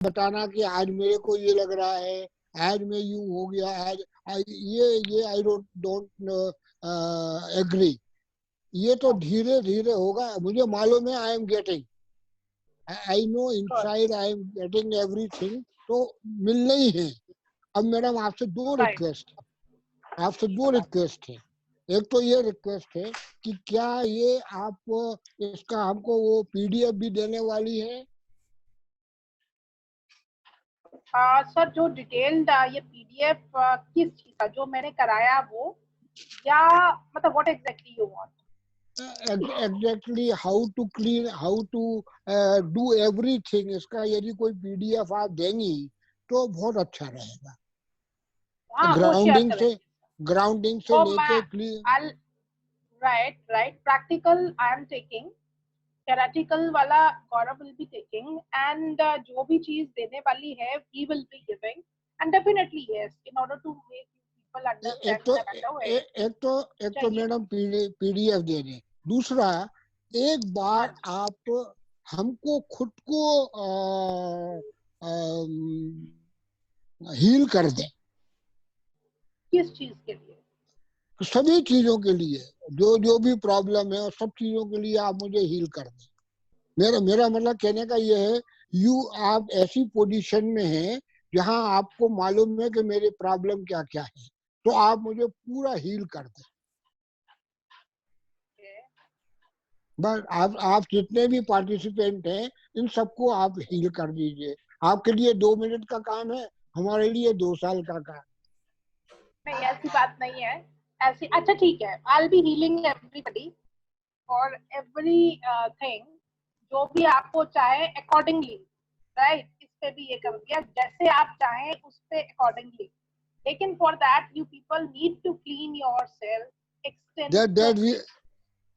बताना कि आज मेरे को ये लग रहा है, आज मैं यूं हो गया, आज ये आई डोंट एग्री। ये तो धीरे धीरे होगा। मुझे मालूम है I am getting, I know inside I am getting everything. तो मिलना ही है। अब मैडम आपसे दो रिक्वेस्ट है। एक तो ये रिक्वेस्ट है कि क्या ये आप इसका हमको वो पीडीएफ भी देने वाली है? सर जो डिटेल्ड ये पीडीएफ किस चीज का जो मैंने कराया वो, या मतलब what exactly you want? Exactly how to clean, how to do everything. इसका यदि कोई पीडीएफ आप देंगी तो बहुत अच्छा रहेगा। हाँ वो शेयर ग्राउंडिंग से लेके clean. Right practical I am taking, theoretical वाला गौरव will be taking, and जो भी चीज देने वाली है we will be giving, and definitely yes, in order to make people understand in a better way। एक तो मैडम पीडीएफ दे दें। दूसरा, एक बार आप हमको खुद को हील कर दें। किस चीज के लिए? सभी चीजों के लिए, जो भी प्रॉब्लम है सब चीजों के लिए आप मुझे हील कर दें। मेरा मतलब कहने का ये है, आप ऐसी पोजीशन में हैं जहां आपको मालूम है कि मेरे प्रॉब्लम क्या क्या है, तो आप मुझे पूरा हील कर दें। बस आप जितने भी पार्टिसिपेंट हैं इन सबको आप हील कर दीजिए। आपके लिए 2 मिनट का काम है, हमारे लिए 2 साल का काम। नहीं ऐसी बात नहीं है, ऐसी अच्छा ठीक है, I will be healing everybody और एवरी थिंग, जो भी आपको चाहे अकॉर्डिंगली, राइट? इस पे भी ये कर दिया जैसे आप चाहें उस पे अकॉर्डिंगली, लेकिन for that you people need to clean yourself extensively.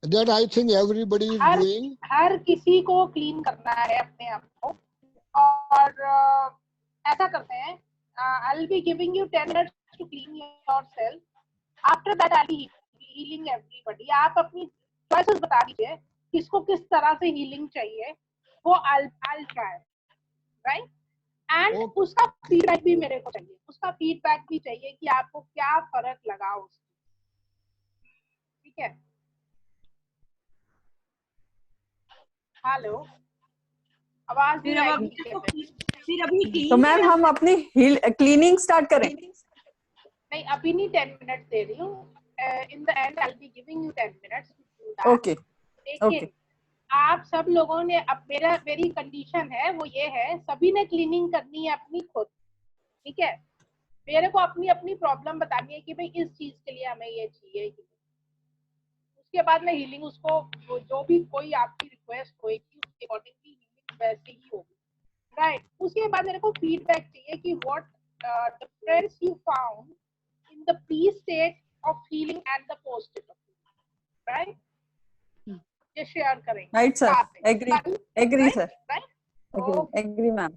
That I think everybody is doing. हर किसी को क्लीन करना है अपने आप को, और ऐसा करते हैं, I will be giving you 10 minutes to clean yourself. After that I'll be healing everybody. आप अपनी चॉइसेस बता दीजिए किसको किस तरह से हीलिंग चाहिए, वो I'll try, right? And उसका फीडबैक भी मेरे को चाहिए, उसका फीडबैक भी चाहिए कि आपको क्या फर्क लगा उससे, ठीक है? हेलो, आवाज नहीं आ रही। फिर अभी तो मैम हम अपनी क्लीनिंग स्टार्ट करें? नहीं अभी नहीं, 10 मिनट दे रही हूँ। In the and I will be giving you 10 minutes to do that. Okay लेकिन आप सब लोगों ने, अब मेरी कंडीशन है वो ये है, सभी ने क्लीनिंग करनी है अपनी खुद, ठीक है? मेरे को अपनी अपनी प्रॉब्लम बतानी है कि भाई इस चीज के लिए हमें ये चाहिए, उसके बाद में हीलिंग उसको जो भी कोई आपकी रिक्वेस्ट होगी उसके अकॉर्डिंगली हीलिंग वैसे ही होगी, राइट? उसके बाद मेरे को फीडबैक चाहिए कि what difference you found in the pre state of healing and the post state of healing, right? ये शेयर करेंगे, right sir, agree sir, right? Agree ma'am.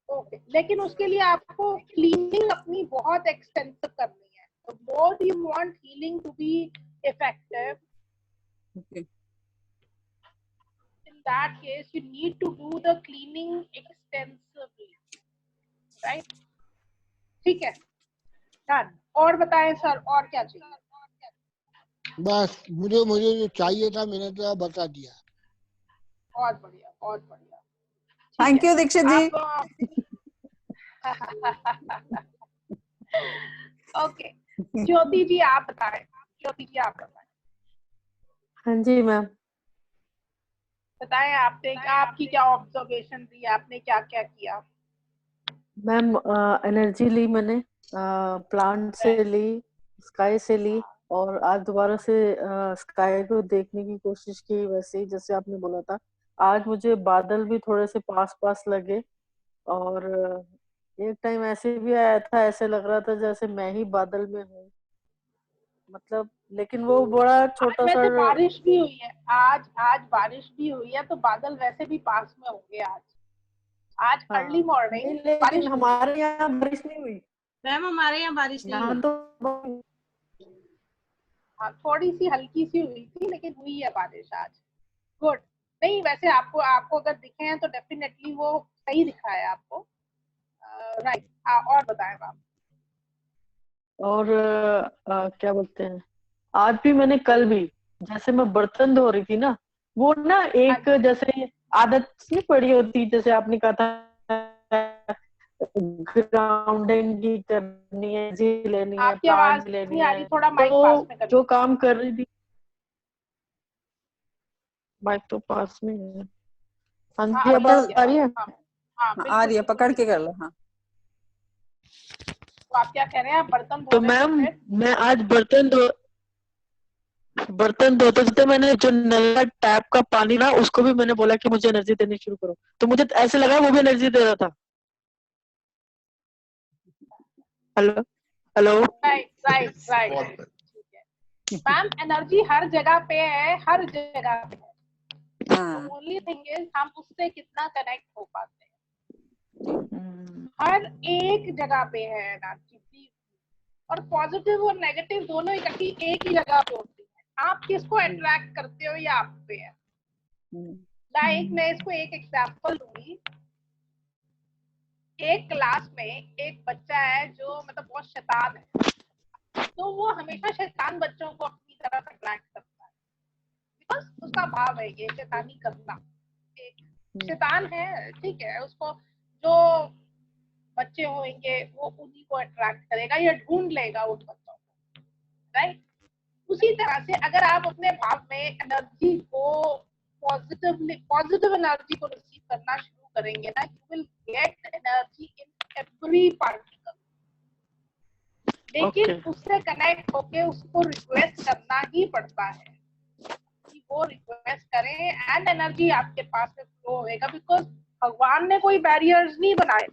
Okay, लेकिन उसके लिए आपको क्लीनिंग अपनी बहुत एक्सटेंसिव करनी है। The more you want healing to be effective, okay, in that case you need to do the cleaning extensively, right? ठीक है, डन। और बताएं सर, और क्या चाहिए? बस मुझे जो चाहिए था मैंने तो बता दिया। बहुत बढ़िया, बहुत बढ़िया। Thank you Dikshit ji. Okay, Jyoti ji आप बताएं। ज्योति जी आप बताएं। हाँ जी मैम, बताएं आपकी क्या ऑब्जर्वेशन थी, आपने क्या क्या किया? मैम एनर्जी ली मैंने, प्लांट से ली, स्काई से ली, और आज दोबारा से स्काई को देखने की कोशिश की, वैसे ही जैसे आपने बोला था। आज मुझे बादल भी थोड़े से पास पास लगे, और एक टाइम ऐसे भी आया था, ऐसे लग रहा था जैसे मैं ही बादल में हूँ, मतलब, लेकिन वो बड़ा छोटा सा। बारिश भी हुई है आज बारिश भी हुई है, तो बादल वैसे भी पास में होंगे आज अर्ली मॉर्निंग। लेकिन हमारे यहाँ बारिश नहीं हुई मैम, हमारे यहाँ बारिश नहीं हुई। तो थोड़ी सी हल्की सी हुई थी, लेकिन हुई है बारिश आज। गुड। नहीं वैसे आपको अगर दिखे हैं तो डेफिनेटली वो सही दिखा है आपको, राइट। और बताएं आप। और क्या बोलते हैं, आज भी मैंने, कल भी, जैसे मैं बर्तन धो रही थी ना, वो ना एक जैसे आदत नहीं पड़ी होती, जैसे आपने कहा था ग्राउंडिंग की करनी है, जी लेनी है, आपकी आवाज प्लांट लेनी नहीं आ है, रही, थोड़ा माइक पास तो में कर जो लीजिए। काम कर रही थी, माइक तो पास में है। हाँ हाँ जी, अब अभी पकड़, आ रही है? हाँ हाँ आ बिल्कुल रही है, बिल्कुल पकड़ ठीक के है। कर लो। हाँ, तो आप क्या कह रहे हैं, आप बर्तन धो तो रहे थे मैम, फिर? मैं आज बर्तन धोते धोते मैंने जो नल का टैप का पानी ना, उसको भी मैंने बोला कि मुझे एनर्जी देनी शुरू करो, तो मुझे ऐसे लगा वो भी एनर्जी दे रहा था। Hello, hello. Right right right, ठीक है मैम। एनर्जी हर जगह पे है, हर जगह पे है। हाँ ओनली थिंग इज हम उससे कितना कनेक्ट हो पाते हैं। हम्म, हर एक जगह पे है एनर्जी, और पॉजिटिव और नेगेटिव दोनों इकट्ठी एक ही जगह पे होती है। आप किसको अट्रैक्ट करते हो ये आप पे है। लाइक मैं इसको एक एग्जांपल दूंगी। एक क्लास में एक बच्चा है जो मतलब बहुत शैतान है, तो वो हमेशा शैतान बच्चों को अपनी तरफ अट्रैक्ट करता है, बिकॉज उसका भाव है ये शैतानी करना। एक शैतान है, ठीक है, उसको जो बच्चे होंगे वो उन्हीं को अट्रैक्ट करेगा या ढूंढ लेगा उन बच्चों को, राइट। उसी तरह से अगर आप अपने भाव में एनर्जी को पॉजिटिव एनर्जी को रिसीव करना शुरू करेंगे ना, you will get energy in every particle. लेकिन उससे कनेक्ट होके उसको रिक्वेस्ट करना ही पड़ता है कि वो रिक्वेस्ट करें एंड एनर्जी आपके पास से फ्लो होएगा। बिकॉज भगवान ने कोई बैरियर्स नहीं बनाए,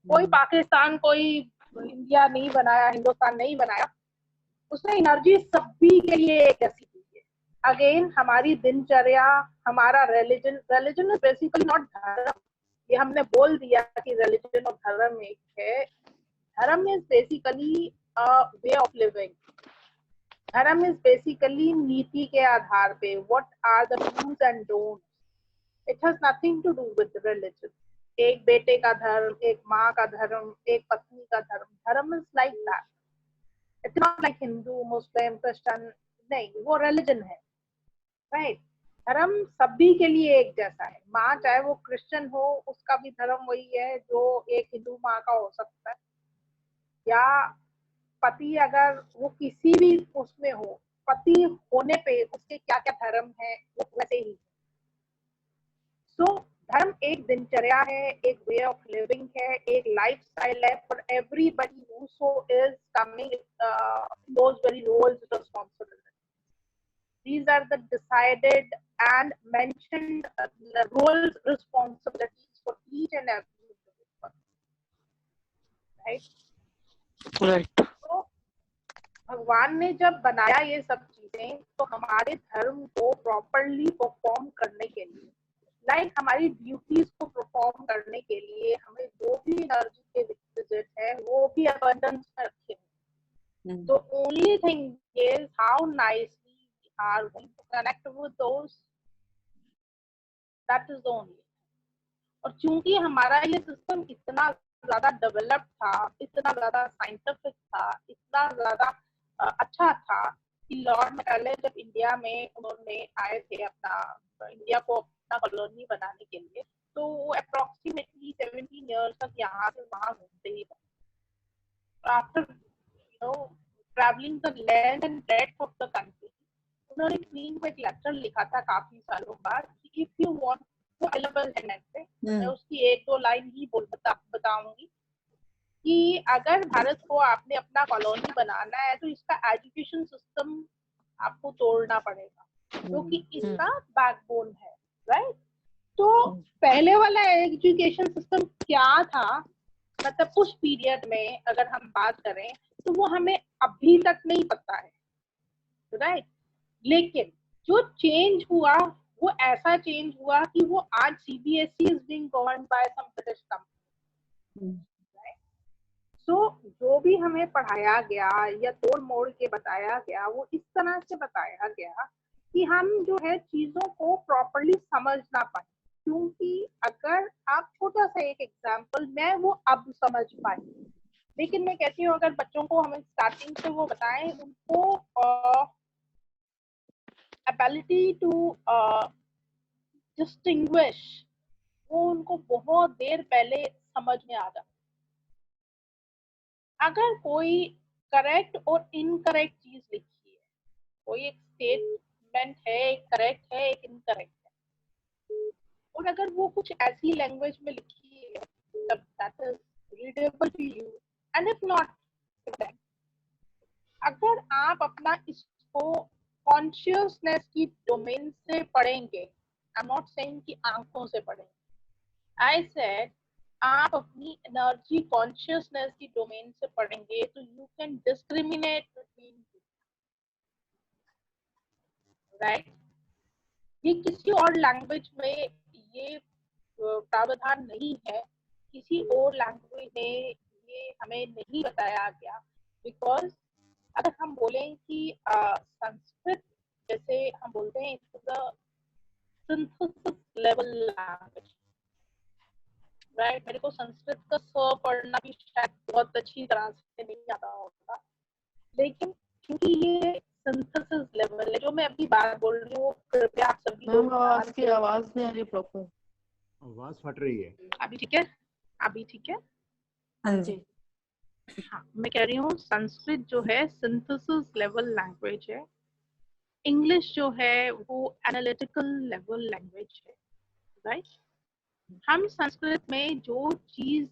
कोई पाकिस्तान, कोई इंडिया नहीं बनाया, हिंदुस्तान नहीं बनाया, उसने एनर्जी सभी के लिए एक ऐसी दी है। अगेन हमारी दिनचर्या, हमारा रिलीजन इज बेसिकली नॉट धर्म। ये हमने बोल दिया कि रिलीजन और धर्म एक है। Dharma is basically way of living. Dharma is basically नीति के आधार पे, what are the dos and don'ts. It has nothing to do with religion. एक बेटे का धर्म, एक माँ का धर्म, एक पत्नी का धर्म, धर्म is like that. It's not like Hindu, Muslim, Christian, नहीं, वो रिलीजन है, राइट। धर्म सभी के लिए एक जैसा है। माँ चाहे वो क्रिश्चियन हो, उसका भी धर्म वही है जो एक हिंदू माँ का हो सकता है। या पति अगर वो किसी भी उसमें हो, पति होने पे उसके क्या क्या धर्म है वो वैसे ही। सो धर्म एक दिनचर्या है, एक वे ऑफ लिविंग है, एक लाइफ स्टाइल है for everybody who is coming those very roles responsibilities. These are the decided and mentioned roles responsibilities for each and every individual, right? तो भगवान ने जब बनाया ये सब चीजें तो हमारे धर्म को प्रॉपरली परफॉर्म करने के लिए, लाइक हमारी ड्यूटीज को परफॉर्म करने के लिए हमें जो भी एनर्जी के रिक्विजिट है वो भी अबंडेंस में रखे हैं। तो only thing is how nicely we are going to connect with those, that is the only. और चूंकि हमारा ये सिस्टम इतना ज्यादा डेवलप था, इतना ज्यादा साइंटिफिक था, इतना ज्यादा अच्छा था कि लॉर्ड मैकाले जब इंडिया में उन्होंने आए थे अपना इंडिया को अपना कॉलोनी बनाने के लिए, तो वो अप्रोक्सीमेटली 17 इयर्स तक यहाँ से वहां घूमते ही रहे। After travelling the land and breadth of the country, उन्होंने क्वीन को एक लेटर लिखा था काफी सालों बाद कि इफ यू वांट, वो अवेलेबल है नेट पे, मैं उसकी एक दो लाइन ही बताऊंगी कि अगर भारत को आपने अपना कॉलोनी बनाना है तो इसका एजुकेशन सिस्टम आपको तोड़ना पड़ेगा, क्योंकि इसका बैकबोन है, राइट। तो पहले वाला एजुकेशन सिस्टम क्या था, मतलब उस पीरियड में अगर हम बात करें तो वो हमें अभी तक नहीं पता है, राइट। लेकिन जो चेंज हुआ वो ऐसा चेंज हुआ कि वो आज CBSE is being governed by some British company. So जो भी हमें पढ़ाया गया या तोड़ मोड़ के बताया गया वो इस तरह से बताया गया कि हम जो है चीजों को प्रॉपरली समझ ना पाए। क्योंकि अगर आप छोटा सा एक एग्जांपल, मैं वो अब समझ पाई, लेकिन मैं कहती हूँ अगर बच्चों को हमें स्टार्टिंग से वो बताएं, उनको एबिलिटी टू डिस्टिंग्विश, वो उनको बहुत देर पहले समझ में आ जाता। अगर कोई करेक्ट और इनकरेक्ट चीज लिखी है, कोई एक स्टेटमेंट है, एक करेक्ट है, एक इनकरेक्ट है, और अगर वो कुछ ऐसी लैंग्वेज में लिखी है तब that is readable to you, and if not, अगर आप अपना इसको कॉन्शियसनेस की डोमेन से पढ़ेंगे, आई एम नॉट सेइंग कि आंखों से पढ़ेंगे, आई सेड आप अपनी एनर्जी कॉन्शियसनेस की डोमेन से पढ़ेंगे तो you can discriminate between, right. ये किसी और लैंग्वेज में ये प्रावधान नहीं है, किसी और लैंग्वेज में ये हमें नहीं बताया गया, बिकॉज अगर हम बोलें कि संस्कृत, जैसे हम बोलते हैं सिंथेसिस लेवल लैंग्वेज, राइट। मेरे को संस्कृत का स पढ़ना भी शायद बहुत अच्छी तरह से नहीं आता होगा, लेकिन क्योंकि ये सिंथेसिस लेवल है, जो मैं अपनी बात बोल रही हूँ, कृपया आप सभी लोग आपकी आवाज नहीं आ रही प्रॉपर, आवाज फट रही है। अभी ठीक है? अभी ठीक है? हाँ जी। हाँ, मैं कह रही हूँ संस्कृत जो है सिंथेसिस लेवल लैंग्वेज है, इंग्लिश जो है वो एनालिटिकल लेवल लैंग्वेज है, राइट। हम संस्कृत में जो चीज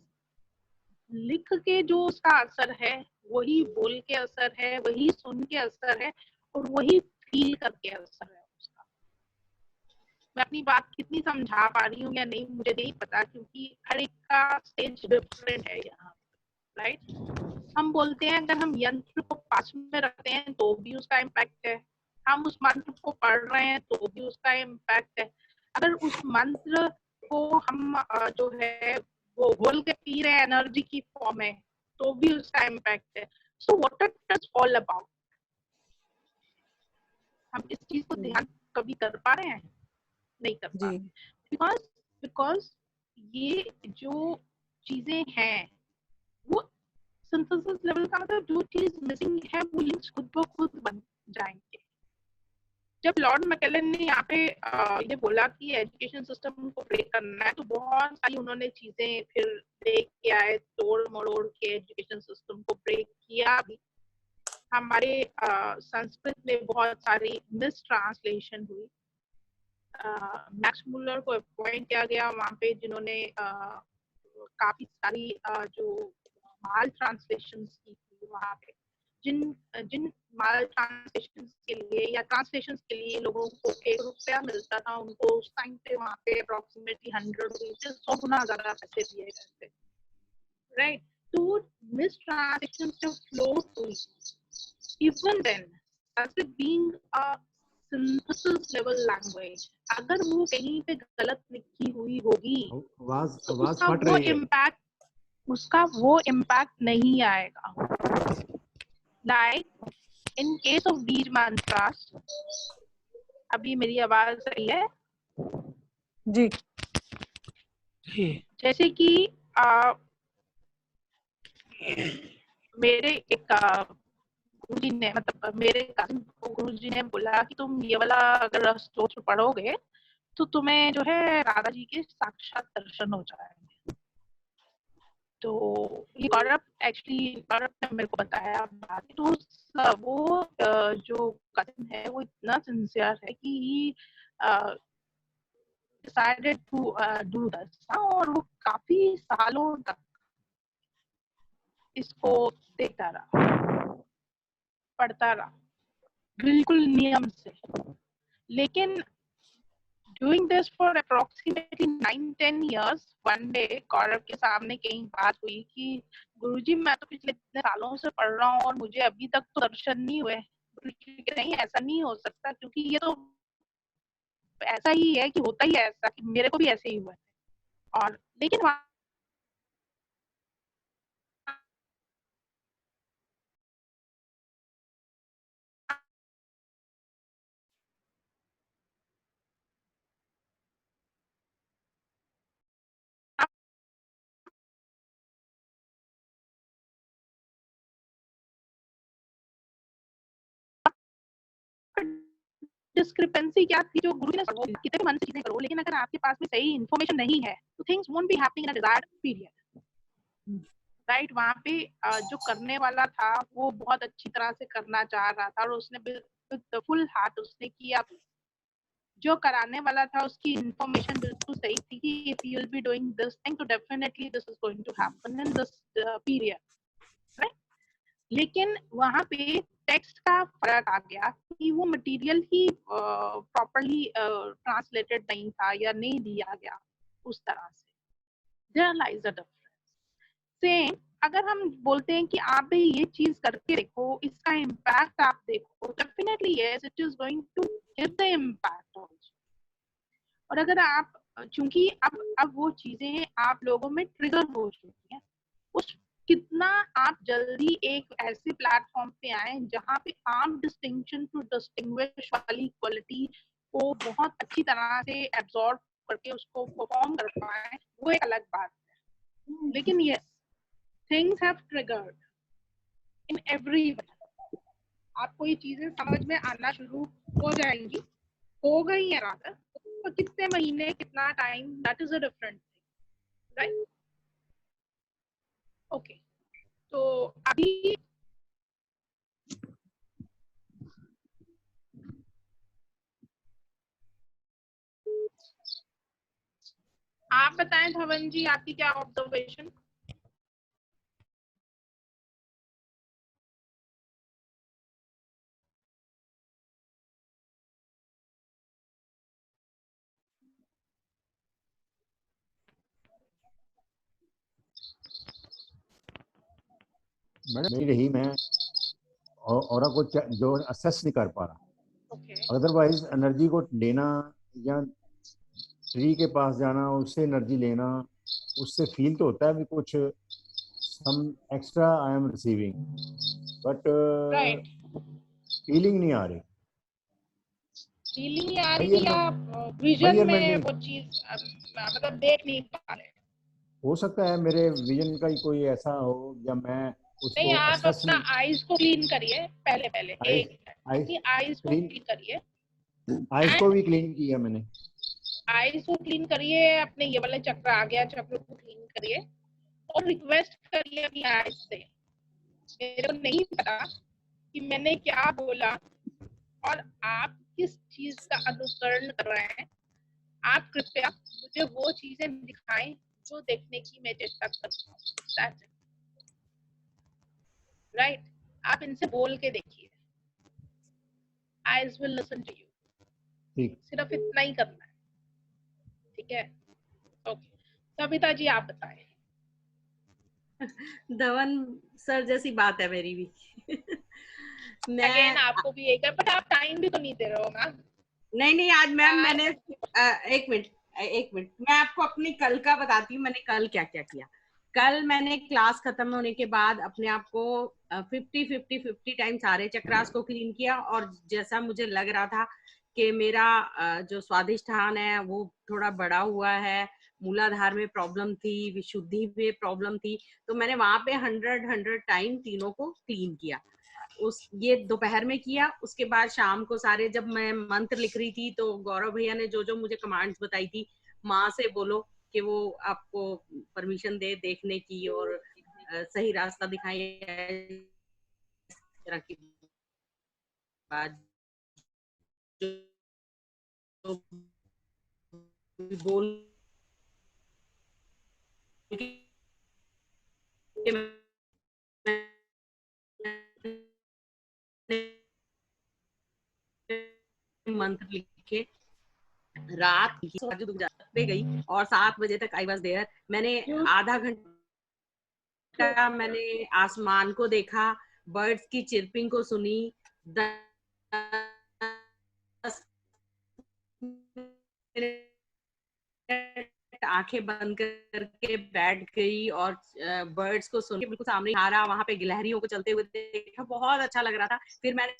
लिख के जो उसका असर है, वही बोल के असर है, वही सुन के असर है, और वही फील करके असर है उसका। मैं अपनी बात कितनी समझा पा रही हूँ या नहीं मुझे नहीं पता, क्योंकि हर एक का स्टेज डिफरेंट है यहाँ, राइट। हम बोलते हैं अगर हम यंत्र को पास में रखते हैं तो भी उसका इम्पैक्ट है, हम उस मंत्र को पढ़ रहे हैं तो भी उसका इम्पैक्ट है, अगर उस मंत्र को हम जो है वो घोल के पी रहे हैं एनर्जी की फॉर्म में तो भी उसका इम्पैक्ट है। So what it is all about, हम इस चीज को ध्यान कभी कर पा रहे हैं? नहीं कर पा रहे, बिकॉज ये जो चीजें हैं वो सिंथेसिस लेवल का मतलब जो चीज मिसिंग है वो लिंक्स खुद ब खुद बन जाएंगे। जब लॉर्ड मैकेलन ने यहाँ पे ये बोला कि एजुकेशन सिस्टम को ब्रेक करना है, तो बहुत सारी उन्होंने चीजें फिर ब्रेक किया है, तोड़ मरोड़ के एजुकेशन सिस्टम को ब्रेक किया भी। हमारे संस्कृत में बहुत सारी मिस ट्रांसलेशन हुई, मैक्स मुलर को अपॉइंट किया गया वहाँ पे, जिन्होंने काफी सारी जो माल ट्रांसलेशन की थी वहाँ पे, जिन माल ट्रांसलेशन के लिए या ट्रांसलेशन के लिए लोगों को ₹1 मिलता था, उनको उस टाइम पे वहाँ पे अप्रोक्सीमेटली 100 रुपीज, 100 गुना ज्यादा पैसे दिए गए थे, राइट। तो मिस ट्रांसलेशन जो फ्लो हुई, even then being a synthesis level language, अगर वो कहीं पे गलत लिखी हुई होगी तो उसका वो इम्पैक्ट नहीं आएगा। लाइक इन केस ऑफ बीज मंत्रास, अभी मेरी आवाज सही है जी? जैसे कि मेरे एक गुरुजी ने, मतलब मेरे कजिन को गुरुजी ने बोला कि तुम ये वाला अगर स्तोत्र पढ़ोगे तो तुम्हें जो है राधा जी के साक्षात दर्शन हो जाएंगे। तो ये गौरव ने मेरे को बताया बात, तो वो जो कजिन है वो इतना सिंसियर है कि he decided to do this, और वो काफी सालों तक इसको देखता रहा, पढ़ता रहा बिल्कुल नियम से। लेकिन doing this for approximately 9-10 years, one day गौरव के सामने कहीं बात हुई कि गुरुजी मैं तो पिछले इतने सालों से पढ़ रहा हूँ और मुझे अभी तक तो दर्शन नहीं हुए। गुरुजी के नहीं, ऐसा नहीं हो सकता, क्योंकि ये तो ऐसा ही है कि होता ही है ऐसा, कि मेरे को भी ऐसे ही हुआ है। और लेकिन डिस्क्रिपेंसी क्या थी जो गुरु जी ने वो कितने मन से चीजें करो, लेकिन अगर आपके पास में सही इन्फॉर्मेशन नहीं है तो things won't be happening in a desired period, right. वहाँ पे जो करने वाला था वो बहुत अच्छी तरह से करना चाह रहा था और उसने विद फुल हार्ट उसने किया। जो कराने वाला था उसकी इंफॉर्मेशन बिल्कुल सही थी कि if you will be doing this thing तो definitely this is going to happen in this period, right. लेकिन वहाँ पे टेक्स्ट का फर्क आ गया कि वो मटेरियल ही प्रॉपरली ट्रांसलेटेड नहीं था या नहीं दिया गया उस तरह से। There lies the difference. Same अगर हम बोलते हैं कि आप भी ये चीज करके देखो, इसका इम्पैक्ट आप देखो, definitely yes it is going to give the impact also. और अगर आप, चूंकि अब वो चीजें आप लोगों में ट्रिगर हो चुकी हैं, उस कितना आप जल्दी एक ऐसे प्लेटफॉर्म पे आए जहां पे आप डिस्टिंक्शन टू डिस्टिंग्विश वाली क्वालिटी को बहुत अच्छी तरह से एब्जॉर्ब करके उसको परफॉर्म कर पाए, वो एक अलग बात है। लेकिन yes, things have triggered in everyone. आपको ये चीजें समझ में आना शुरू हो जाएंगी, हो गई है रात, तो कितने महीने, कितना time, that is a different thing, right. Okay, तो अभी आप बताएं धवन जी, आपकी क्या ऑब्जर्वेशन? मैडम यही मैं और को जो असेस नहीं कर पा रहा, ओके, अदरवाइज एनर्जी को लेना या ट्री के पास जाना, उससे एनर्जी लेना, उससे फील तो होता है भी कुछ some extra I am receiving, but right. Feeling नहीं आ रही, फीलिंग नहीं आ रही या मेजरमेंट विजन मेजरमेंट में नहीं वो चीज मतलब देख नहीं पा रहे? हो सकता है मेरे विजन का ही कोई ऐसा हो, या मैं नहीं, उसको आप असेस अपना आईज को क्लीन करिए, पहले पहले आइज एक आइज अपनी आईज को क्लीन, क्लीन करिए, आइज को एंड भी क्लीन किया मैंने। आईज को क्लीन करिए, अपने ये वाले चक्र आ गया, चक्र को क्लीन करिए और रिक्वेस्ट करिए अपनी आईज से, मेरे को नहीं पता कि मैंने क्या बोला और आप किस चीज का अनुकरण कर रहे हैं, आप कृपया मुझे वो चीजें दिखाएं जो देखने की मैं चेष्टा करता हूँ, राइट। आप इनसे बोल के देखिए, eyes will listen to you, ठीक, सिर्फ इतना ही करना है, ठीक है। ओके, सविता जी आप बताएं। धवन सर जैसी बात है मेरी भी। अगेन मैं आपको भी एक है, बट आप टाइम भी तो नहीं दे रहे हो मैम। नहीं आज मैम यार, मैंने एक मिनट मैं आपको अपनी कल का बताती हूँ, मैंने कल क्या क्या किया। कल मैंने क्लास खत्म होने के बाद अपने आप को 50 टाइम सारे चक्रास को क्लीन किया, और जैसा मुझे लग रहा था कि मेरा जो स्वादिष्ठान है वो थोड़ा बड़ा हुआ है, मूलाधार में प्रॉब्लम थी, विशुद्धि में प्रॉब्लम थी, तो मैंने वहां पे 100 टाइम तीनों को क्लीन किया। ये दोपहर में किया। उसके बाद शाम को सारे जब मैं मंत्र लिख रही थी तो गौरव भैया ने जो जो मुझे कमांड्स बताई थी, माँ से बोलो कि वो आपको परमिशन दे देखने की और सही रास्ता दिखाए, इस तरह की बात जो बोल के मंत्र लिखे, रात पे गई और 7 बजे तक आई वाज देयर। मैंने आधा घंटा मैंने आसमान को देखा, बर्ड्स की चिरपिंग को सुनी, 10 आंखें बंद करके बैठ गई और बर्ड्स को सुन के बिल्कुल सामने आ रहा, वहां पे गिलहरियों को चलते हुए देखा, बहुत अच्छा लग रहा था। फिर मैंने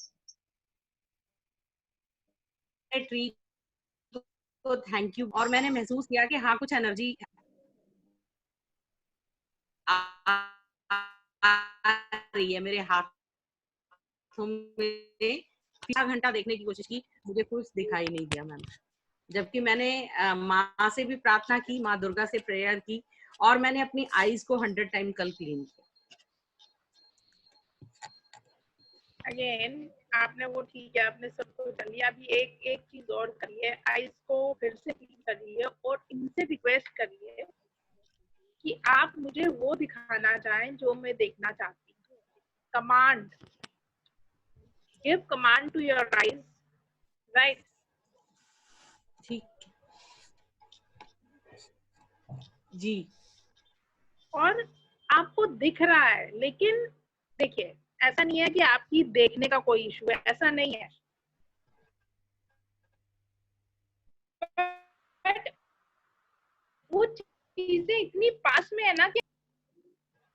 ट्री को थैंक यू, और मैंने महसूस किया कि हाँ कुछ एनर्जी आ रही है मेरे हाथों में, 3 घंटा देखने की कोशिश की, मुझे कुछ दिखाई नहीं दिया मैम। जबकि मैंने माँ से भी प्रार्थना की, माँ दुर्गा से प्रेयर की, और मैंने अपनी आईज को 100 टाइम कल क्लीन किया। अगेन आपने वो ठीक है, आपने सबको कर लिया। अभी एक चीज और करिए, आईज को फिर से क्लीन करिए और इनसे रिक्वेस्ट करिए कि आप मुझे वो दिखाना चाहें जो मैं देखना चाहती हूँ। Command, give command to your eyes, right? ठीक जी। और आपको दिख रहा है, लेकिन देखिए ऐसा नहीं है कि आपकी देखने का कोई इशू है, ऐसा नहीं है। बट वो चीजें इतनी पास में है ना कि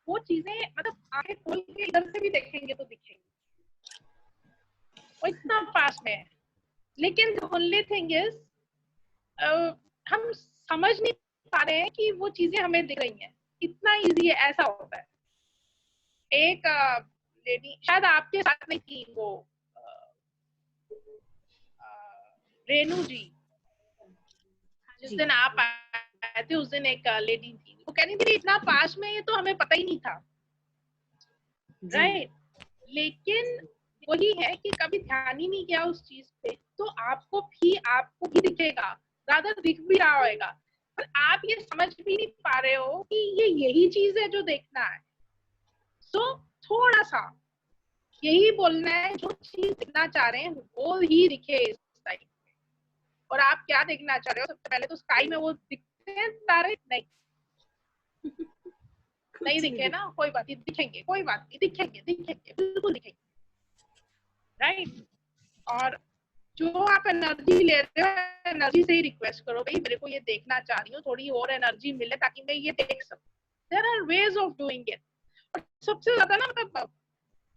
वो चीजें मतलब आंखें खोल के इधर से भी देखेंगे तो दिखेंगे, वो इतना पास में है। लेकिन the only thing is हम समझ नहीं पा रहे हैं कि वो चीजें हमें दिख रही हैं। इतना इजी है, ऐसा होता है। एक लेडी शायद आपके साथ में थी, वो रेनू जी, जिस दिन आप आए थे उस दिन एक लेडी थी, वो कह रही थी इतना पास में ये तो हमें पता ही नहीं था, राइट? लेकिन वही है कि कभी ध्यान ही नहीं किया उस चीज पे, तो आपको भी दिखेगा, ज्यादा दिख भी रहा होगा, पर आप ये समझ भी नहीं पा रहे हो कि ये यही चीज है जो देखना है। सो थोड़ा सा यही बोलना है, जो चीज देखना चाह रहे हैं वो ही दिखे इस टाइम पे। और आप क्या देखना चाह रहे हो? सबसे पहले तो स्काई में वो दिखते हैं तारे? नहीं नहीं दिखे ना, कोई बात नहीं, दिखेंगे, कोई बात नहीं, दिखेंगे बिल्कुल दिखेंगे, राइट? और जो आप एनर्जी ले रहे हो, एनर्जी से ही रिक्वेस्ट करो, भाई मेरे को ये देखना चाह रही हूँ, थोड़ी और एनर्जी मिले ताकि मैं ये देख सकूं। There are ways of doing it. और सबसे ज्यादा ना मतलब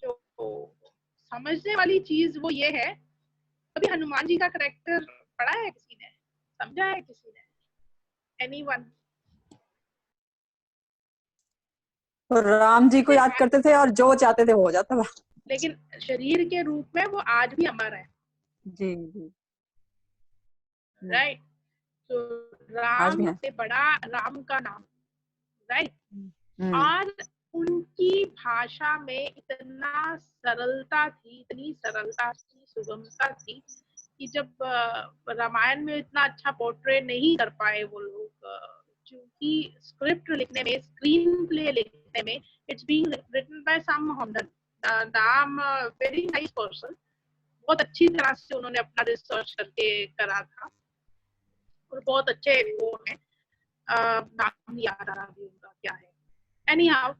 जो समझने वाली चीज वो ये है, कभी हनुमान जी का कैरेक्टर पढ़ा है किसी ने, समझा है किसी ने? एनीवन? तो राम जी को याद करते थे और जो चाहते थे वो हो जाता था। लेकिन शरीर के रूप में वो आज भी अमर है, जी जी, राइट? तो आज भी राम है। से बड़ा राम का नाम, राइट? हम्म, और उनकी भाषा में इतना सरलता थी, इतनी सरलता थी, सुगमता थी कि जब रामायण में इतना अच्छा पोर्ट्रे नहीं कर पाए वो लोग, क्योंकि स्क्रिप्ट लिखने में, स्क्रीन प्ले लिखने में, इट्स बीइंग रिटन बाय सम होमडन, नाम वेरी नाइस पर्सन, बहुत अच्छी तरह से उन्होंने अपना रिसर्च करके करा था और बहुत अच्छे वो हैं, नाम याद आ रहा है उनका क्या है, एनीहाउ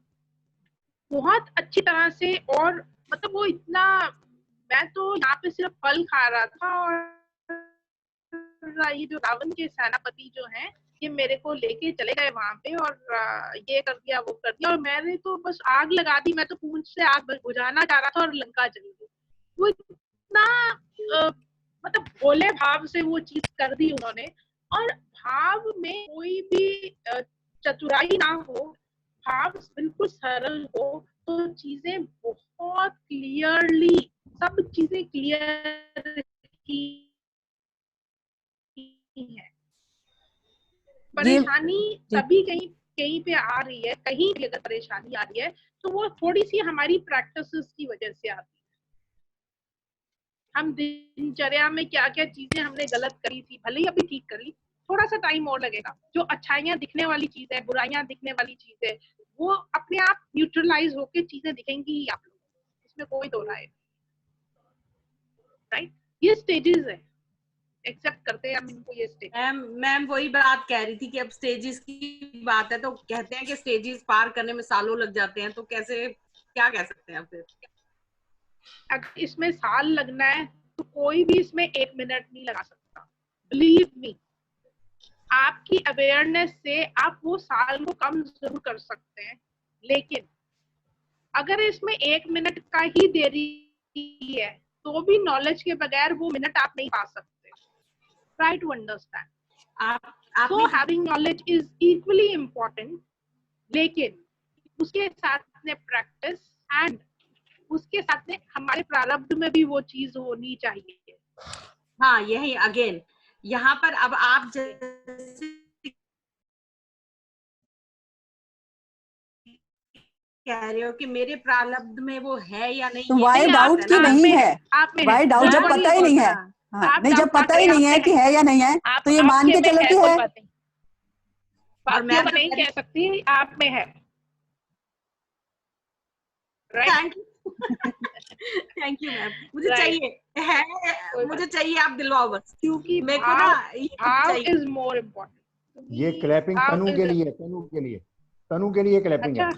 बहुत अच्छी तरह से। और मतलब वो इतना, मैं तो यहाँ पे सिर्फ फल खा रहा था, और ये जो रावण के सेनापति जो हैं, ये मेरे को लेके चले गए वहां पे और ये कर दिया वो कर दिया, और मैंने तो बस आग लगा दी, मैं तो पूंछ से आग बुझाना चाह रहा था और लंका चली गई। वो इतना मतलब भोले भाव से वो चीज कर दी उन्होंने, और भाव में कोई भी चतुराई ना हो, भाव बिल्कुल सरल हो, तो चीजें बहुत क्लियरली, सब चीजें क्लियर की है। परेशानी तभी कहीं कहीं पे आ रही है, कहीं भी अगर परेशानी आ रही है तो वो थोड़ी सी हमारी प्रैक्टिसेस की वजह से आती है। हम दिनचर्या में क्या क्या चीजें हमने गलत करी थी, भले ही अभी ठीक करी, थोड़ा सा टाइम और लगेगा। जो अच्छाइयां दिखने वाली चीज है, बुराइयां दिखने वाली चीज है, वो अपने आप न्यूट्रलाइज होके चीजें दिखेंगी ही आप लोगों को, इसमें कोई दो राय, राइट? ये स्टेजेस है, एक्सेप्ट करते हैं हम इनको, ये स्टेज। मैम वही बात कह रही थी कि अब स्टेजेस की बात है तो कहते हैं कि स्टेजेस पार करने में सालों लग जाते हैं, तो कैसे, क्या कह सकते हैं फिर? अगर इसमें साल लगना है तो कोई भी इसमें 1 मिनट नहीं लगा सकता, बिलीव मी। आपकी अवेयरनेस से आप वो साल को कम जरूर कर सकते हैं, लेकिन अगर इसमें 1 मिनट का ही देरी है तो भी नॉलेज के बगैर वो मिनट आप नहीं पा सकते। Try to understand. So having knowledge is equally important, लेकिन उसके साथ में प्रैक्टिस एंड उसके साथ में हमारे प्रारब्ध में भी वो चीज होनी चाहिए। हाँ, यही अगेन यहाँ पर अब आप जैसे कह रहे हो कि मेरे प्रारब्ध में वो है या नहीं, तो ये वाई नहीं डाउट आता की ना। नहीं है, आप में वाई डाउट जब बिल्कुल पता ही नहीं है। हाँ, आप नहीं, जब doubt ना पता ही करें, नहीं है आप कि में है या नहीं है, आप तो ये मान आपके के में चलो है, कि कोई है। बात नहीं, बाकियों का नहीं कह सकती, आप में है। Thank you thank you ma'am, मुझे Right. चाहिए है, कोई मुझे बात चाहिए, आप दिलवाओ बस, क्योंकि मेरे को ना ये भाव चाहिए। Is more important. ये क्लैपिंग तनु के लिए, तनु के लिए, तनु के लिए क्लैपिंग अच्छा, है।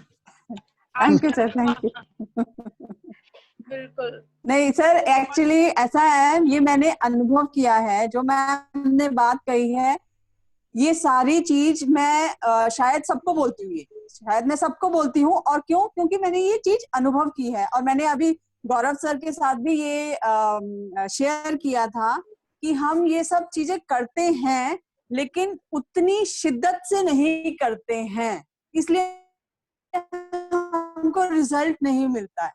Thank you sir, thank you. बिल्कुल नहीं सर, एक्चुअली ऐसा है, ये मैंने अनुभव किया है, जो मैम ने बात कही है, ये सारी चीज मैं शायद सबको बोलती हूँ, ये शायद मैं सबको बोलती हूँ। और क्यों? क्योंकि मैंने ये चीज अनुभव की है, और मैंने अभी गौरव सर के साथ भी ये शेयर किया था कि हम ये सब चीजें करते हैं, लेकिन उतनी शिद्दत से नहीं करते हैं, इसलिए हमको रिजल्ट नहीं मिलता है।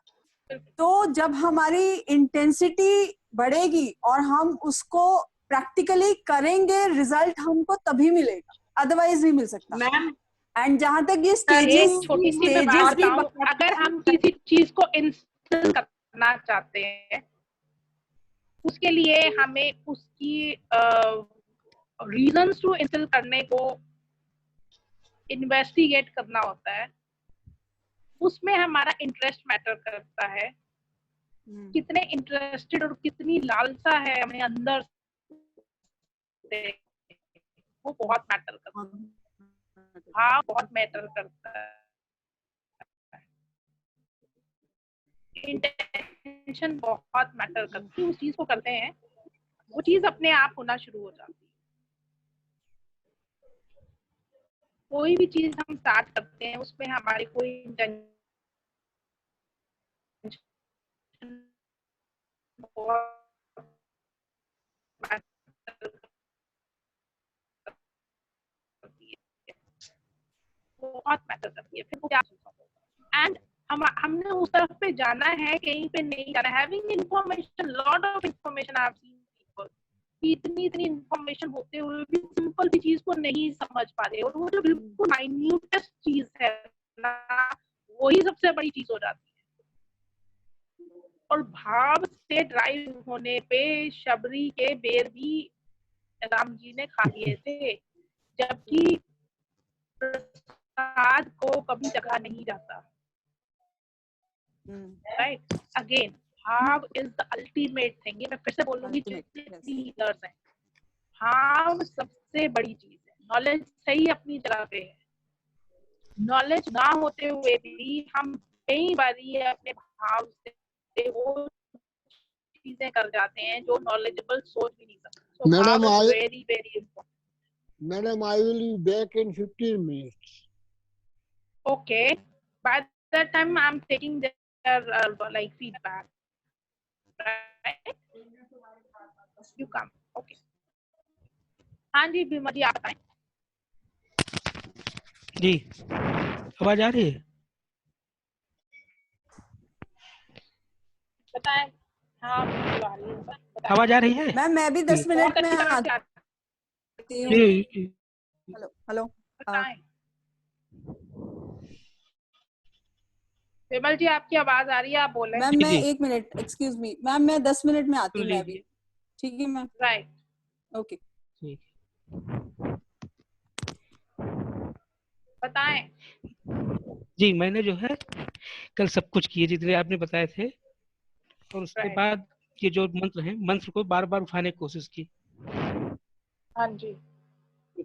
तो जब हमारी इंटेंसिटी बढ़ेगी और हम उसको प्रैक्टिकली करेंगे, रिजल्ट हमको तभी मिलेगा, अदरवाइज नहीं मिल सकता। मैम एंड जहां तक ये एक स्टेजेस छोटी सी मैं बात बताऊं, अगर हम किसी चीज को इंस्टॉल करना चाहते हैं, उसके लिए हमें उसकी रीजंस टू इंस्टॉल करने को इन्वेस्टिगेट करना होता है। उसमें हमारा इंटरेस्ट मैटर करता है, कितने इंटरेस्टेड और कितनी लालसा है हमें अंदर से, वो बहुत मैटर करता है। हाँ, बहुत मैटर करता है। इंटेंशन बहुत मैटर करती है। उस चीज को करते हैं, वो चीज अपने आप होना शुरू हो जाती है। कोई भी चीज हम स्टार्ट करते हैं, उसमें हमारी कोई इंटेंशन बहुत मैटर करती है, बहुत मैटर करती है। फिर वो क्या, एंड हमने उस तरफ पे जाना है, कहीं पे नहीं जाना। Having information, lot of information, I have seen people इतनी इंफॉर्मेशन होते हुए भी सिंपल सी चीज को नहीं समझ पा रहे, और वो जो बिल्कुल माइन्यूटेस्ट चीज है ना, वही सबसे बड़ी चीज हो जाती है। और भाव से ड्राइव होने पे शबरी के बेर भी राम जी ने खा लिए थे, जबकि प्रसाद को कभी चखा नहीं जाता। राइट, अगेन भाव इज द अल्टीमेट थिंग। ये मैं फिर से बोलूंगी, जितने लीडर्स हैं, भाव सबसे बड़ी चीज है। नॉलेज सही अपनी जगह पे है, नॉलेज ना होते हुए भी हम कई बारी अपने भाव से वो चीजें कर जाते हैं जो नॉलेजेबल सोच भी नहीं सकते। So Madam, भाव is very very important. Madam, I will be back in 15 minutes. Okay, by that time I'm taking their like feedback. Right? You come. Okay. हाँ जी भीमा जी, आप बताएं। जी, आवाज आ रही है? बताएं। हाँ, बिल्कुल आ रही है। बताएं। आवाज आ रही है? मैम मैं भी 10 बहुत मिनट में अच्छी तरह से आती हूँ। जी, हेलो हेलो, बताएं। विमल जी, आपकी आवाज आ रही है, आप बोलें। मैम मैं जी। 1 मिनट, एक्सक्यूज मी मैम, मैं 10 मिनट में आती हूँ मैं भी। लीजिए। ठीक है मैम, राइट, ओके। ठीक। बताएं। जी, मैंने जो है कल सब कुछ किए जितने आपने बताए थे, और उसके Right. बाद ये जो मंत्र हैं, मंत्र को बार बार उठाने की कोशिश की। हाँ जी,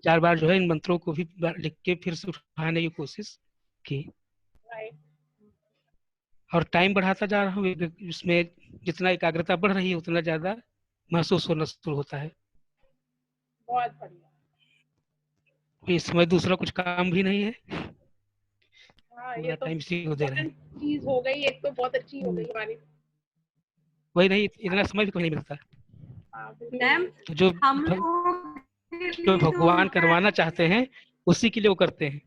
4 बार जो है इन मंत्रों को भी लिख के फिर से उठाने की कोशिश की, राइट, और टाइम बढ़ाता जा रहा हूँ। इसमें जितना एकाग्रता बढ़ रही है उतना ज्यादा महसूस होना शुरू होता है। बहुत बढ़िया। इस समय दूसरा कुछ काम भी नहीं है, हाँ, ये पूरा तो टाइम इसी को दे रहे हैं। चीज हो गई, एक तो बहुत अच्छी हो गई हमारी। वही नहीं, इतना समय भी कोई नहीं मिलता। हाँ, बिल्कुल। मैम तो जो हम लोग जो भगवान करवाना चाहते हैं उसी के लिए वो करते हैं।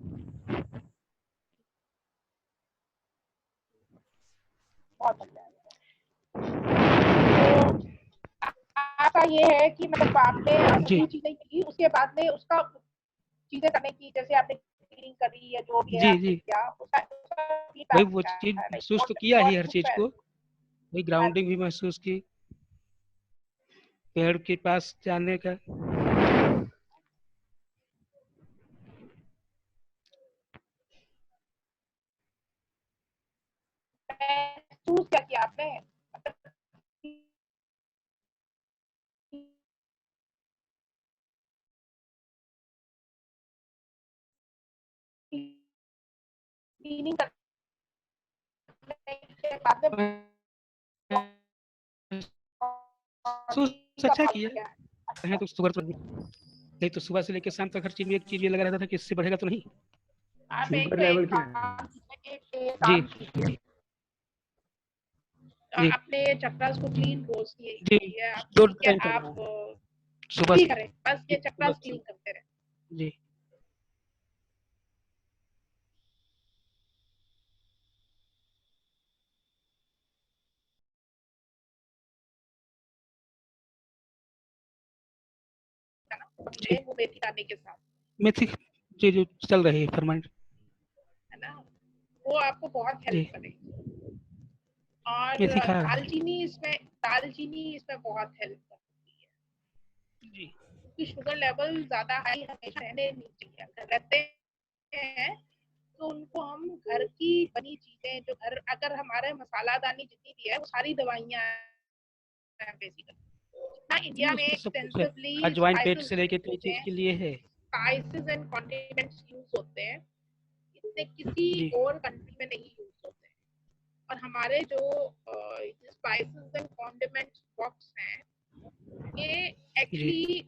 बहुत बढ़ जाएगा। तो आपका ये है कि मतलब आपने जी अपनी चीजें की, उसके बाद में उसका चीजें करने की, जैसे आपने क्लीनिंग करी या जो भी है जी आपने जी किया, उसका वही feedback वो क्या चीज है? Like, महसूस तो what किया ही हर you चीज को, felt? वही ग्राउंडिंग भी महसूस की, पेड़ के पास जाने का। महसूस क्या किया आपने? क्लीनिंग करने के बाद में महसूस अच्छा किया कहें तो शुगर तो नहीं तो सुबह से लेकर शाम तक हर चीज में एक चीज ये लगा रहता था कि इससे बढ़ेगा तो नहीं। आप शुगर एक लेवल की जी काम कीजिए, जी अपने चक्रास को क्लीन रोज जी कीजिए आप, दो ठीक है? टाइम कर रहा आप हूँ कुछ सुबह भी से करें, बस ये सुबह चक्रास क्लीन करते रहे। जी है ना? वो मेथी दाने के साथ, मेथी जी जो चल रही है फरमाइश है ना? वो आपको बहुत जी हेल्प करेगी। और मेथी खा रहा हूँ दालचीनी इसमें बहुत हेल्प करती है, जी क्योंकि शुगर लेवल ज्यादा हाई हमेशा रहने नहीं चाहिए। अगर रहते हैं तो उनको हम घर की बनी चीजें, जो घर अगर हमारे मसालादानी जितनी भी है वो सारी दवाइयां हैं बेसिकली। जितना इंडिया में उसमें सब कुछ है, एक्सटेंसिवली अजवाइन पेट से लेके कई चीज के लिए है स्पाइसेस एंड कॉन्डिमेंट्स यूज होते हैं, इतने किसी जी और कंट्री में नहीं यूज होते हैं। और हमारे जो स्पाइसेस एंड कॉन्डिमेंट्स बॉक्स हैं, ये जी एक्चुअली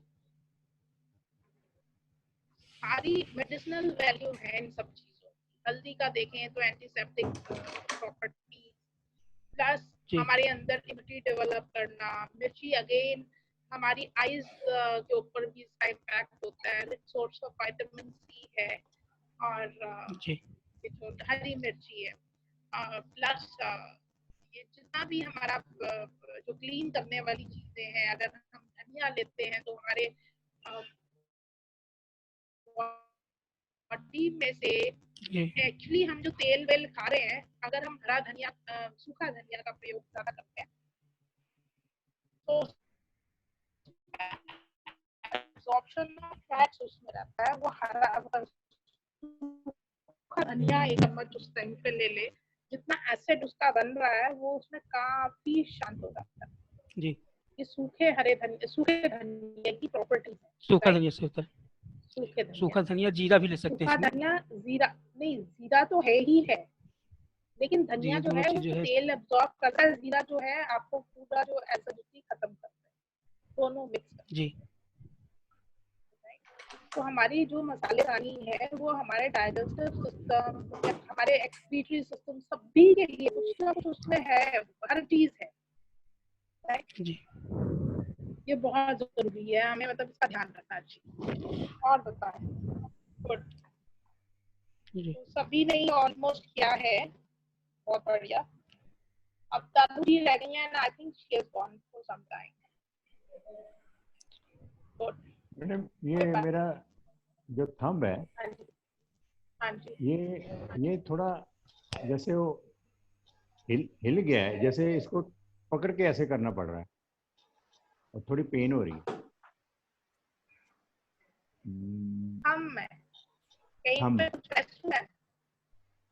सारी मेडिसिनल वैल्यू है इन सब चीजों की। हल्दी का देखें तो एंटीसेप्टिक प्रॉपर्टी, प्लस जी हमारे अंदर इम्यूनिटी डेवलप करना। मिर्ची अगेन हमारी आईज के ऊपर भी इसका इम्पैक्ट होता है, rich source of vitamin C है। और जी ये जो हरी मिर्ची है, प्लस ये जितना भी हमारा जो क्लीन करने वाली चीजें हैं, अगर हम धनिया लेते हैं तो हमारे बॉडी में से जी एक्चुअली हम जो तेल वेल खा रहे हैं, अगर हम हरा धनिया सूखा धनिया का प्रयोग ज्यादा करते हैं तो एब्जॉर्प्शन ऑफ फैट्स उसमें रहता है। वो हरा सूखा धनिया एक चम्मच उस टाइम पे ले ले, जितना एसिड उसका बन रहा है वो उसमें काफी शांत हो जाता है। जी ये सूखे धनिया की प्रॉपर्टी है, सूखा राइट? धनिया से होता है, सूखे धनिया, सूखा धनिया जीरा भी ले सकते हैं सूखा इसमें धनिया, जीरा नहीं, जीरा तो है ही है, लेकिन जी धनिया ये जो दोनों है वो चीजें है तेल एब्जॉर्ब करता है, जीरा जो है आपको पूरा जो एसिडिटी खत्म करता है। दोनों मिक्स करते जी हैं। तो हमारी जो मसालेदानी है वो हमारे डाइजेस्टिव सिस्टम, हमारे एक्सक्रीटरी सिस्टम सभी के लिए कुछ ना कुछ उसमें है, हर चीज है, राइट? जी ये बहुत जरूरी है, हमें मतलब इसका ध्यान रखना चाहिए। और बताएं, गुड। जी तो सभी ने ऑलमोस्ट किया है, बहुत बढ़िया। अब तानू ही रह गई है, and I think she has gone for some time. Good. Madam ये मेरा जो थंब है हाँ जी, हाँ जी। ये थोड़ा जैसे वो हिल गया है, जैसे इसको पकड़ के ऐसे करना पड़ रहा है और थोड़ी पेन हो रही है। हम है कहीं थंब पे कुछ स्ट्रेस है?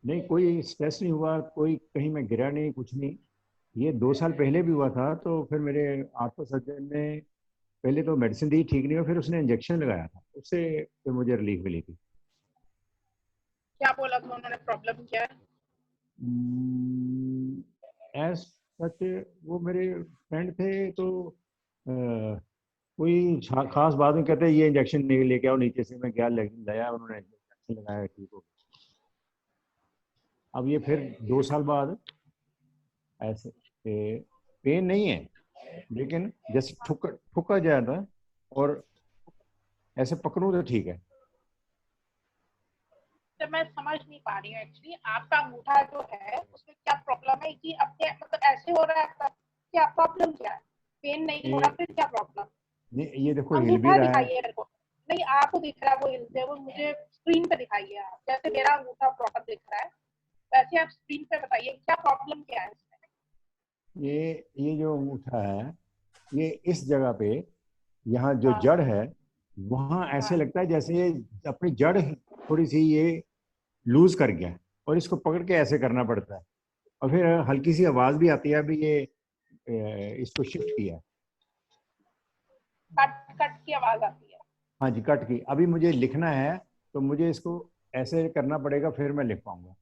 नहीं, कोई स्ट्रेस नहीं हुआ, कोई कहीं मैं गिरा नहीं, कुछ नहीं। ये 2 साल पहले भी हुआ था, तो फिर मेरे आर्थो सर्जन ने पहले तो मेडिसिन दी, ठीक नहीं हुआ, फिर उसने इंजेक्शन लगाया था, उससे फिर मुझे रिलीफ मिली थी। क्या बोला था उन्होंने, प्रॉब्लम क्या है? एज सच वो मेरे फ्रेंड थे, तो कोई खास बात नहीं, कहते ये इंजेक्शन नहीं लेके आओ नीचे से। मैं गया लाया, उन्होंने इंजेक्शन लगाया, ठीक हो गया। अब ये फिर 2 साल बाद ऐसे पेन नहीं है, लेकिन जैसे ठुका जाता और ऐसे पकड़ूं तो ठीक है। तो मैं समझ नहीं पा रही हूँ एक्चुअली आपका अंगूठा जो है उसमें क्या प्रॉब्लम है, कि अपने मतलब प्रॉब्लम क्या है? पेन नहीं हो रहा, फिर क्या प्रॉब्लम? ये देखो हिल भी अंगूठा रहा है। दिखाइए मेरे को। नहीं, आपको दिख रहा है वो हिलते, वो मुझे स्क्रीन पे दिखाइए आप। जैसे मेरा अंगूठा प्रॉपर दिख रहा है वैसे आप स्क्रीन पे बताइए क्या प्रॉब्लम क्या है इसमें। ये जो अंगूठा है, ये इस जगह पे, यहाँ जो हाँ जड़ है वहाँ ऐसे हाँ लगता है जैसे ये अपनी जड़ थोड़ी सी ये लूज कर गया, और इसको पकड़ के ऐसे करना पड़ता है, और फिर हल्की सी आवाज भी आती है। अभी ये इसको शिफ्ट किया है। कट कट की आवाज आती है। हाँ जी, कट की। अभी मुझे लिखना है तो मुझे इसको ऐसे करना पड़ेगा, फिर मैं लिख पाऊंगा।